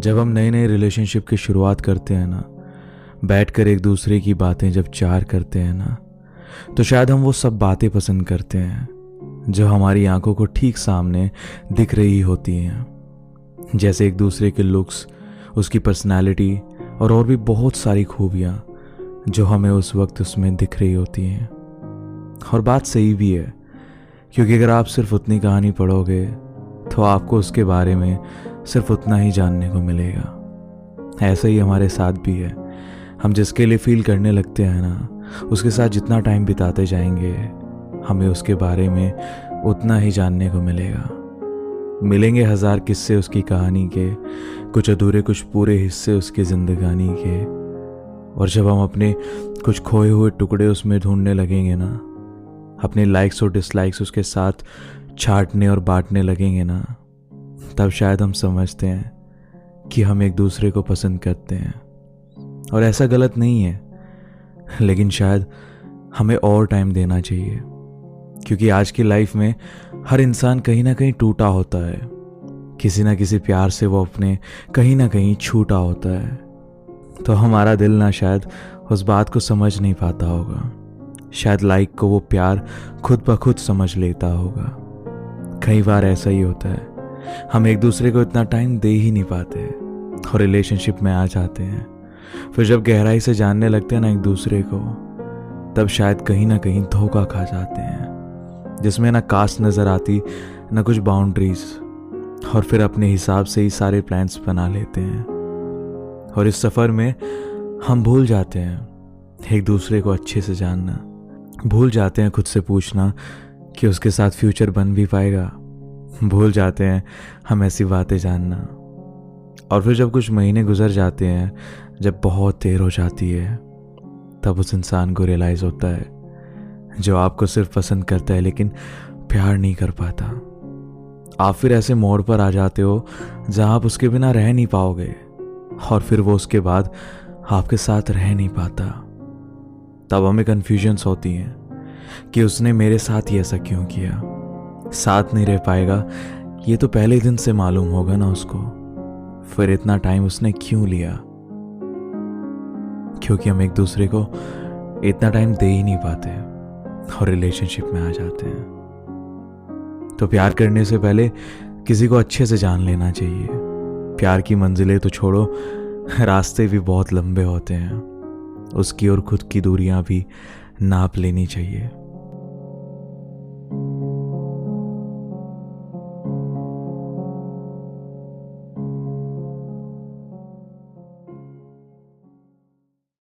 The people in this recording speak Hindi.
जब हम नए नए रिलेशनशिप की शुरुआत करते हैं ना, बैठकर एक दूसरे की बातें जब चार करते हैं ना, तो शायद हम वो सब बातें पसंद करते हैं जो हमारी आंखों को ठीक सामने दिख रही होती हैं। जैसे एक दूसरे के लुक्स, उसकी पर्सनालिटी और भी बहुत सारी खूबियाँ जो हमें उस वक्त उसमें दिख रही होती हैं। और बात सही भी है, क्योंकि अगर आप सिर्फ उतनी कहानी पढ़ोगे तो आपको उसके बारे में सिर्फ उतना ही जानने को मिलेगा। ऐसा ही हमारे साथ भी है। हम जिसके लिए फील करने लगते हैं ना, उसके साथ जितना टाइम बिताते जाएंगे हमें उसके बारे में उतना ही जानने को मिलेगा। मिलेंगे 1000 किस्से उसकी कहानी के, कुछ अधूरे कुछ पूरे हिस्से उसकी जिंदगानी के। और जब हम अपने कुछ खोए हुए टुकड़े उसमें ढूंढने लगेंगे ना, अपने लाइक्स और डिसलाइक्स उसके साथ छांटने और बांटने लगेंगे ना, तब शायद हम समझते हैं कि हम एक दूसरे को पसंद करते हैं। और ऐसा गलत नहीं है, लेकिन शायद हमें और टाइम देना चाहिए, क्योंकि आज की लाइफ में हर इंसान कहीं ना कहीं टूटा होता है। किसी ना किसी प्यार से वो अपने कहीं ना कहीं छूटा होता है। तो हमारा दिल ना शायद उस बात को समझ नहीं पाता होगा। शायद लाइक को वो प्यार खुद ब खुद समझ लेता होगा। कई बार ऐसा ही होता है, हम एक दूसरे को इतना टाइम दे ही नहीं पाते और रिलेशनशिप में आ जाते हैं। फिर जब गहराई से जानने लगते हैं ना एक दूसरे को, तब शायद कहीं ना कहीं धोखा खा जाते हैं, जिसमें ना कास्ट नज़र आती, ना कुछ बाउंड्रीज, और फिर अपने हिसाब से ही सारे प्लान्स बना लेते हैं। और इस सफ़र में हम भूल जाते हैं एक दूसरे को अच्छे से जानना, भूल जाते हैं खुद से पूछना कि उसके साथ फ्यूचर बन भी पाएगा, भूल जाते हैं हम ऐसी बातें जानना। और फिर जब कुछ महीने गुजर जाते हैं, जब बहुत देर हो जाती है, तब उस इंसान को रियलाइज़ होता है जो आपको सिर्फ पसंद करता है लेकिन प्यार नहीं कर पाता। आप फिर ऐसे मोड़ पर आ जाते हो जहां आप उसके बिना रह नहीं पाओगे, और फिर वो उसके बाद आपके साथ रह नहीं पाता। तब हमें कन्फ्यूजन्स होती हैं कि उसने मेरे साथ ही ऐसा क्यों किया। साथ नहीं रह पाएगा ये तो पहले दिन से मालूम होगा ना उसको, फिर इतना टाइम उसने क्यों लिया? क्योंकि हम एक दूसरे को इतना टाइम दे ही नहीं पाते और रिलेशनशिप में आ जाते हैं। तो प्यार करने से पहले किसी को अच्छे से जान लेना चाहिए। प्यार की मंजिलें तो छोड़ो, रास्ते भी बहुत लंबे होते हैं, उसकी और खुद की दूरियां भी नाप लेनी चाहिए।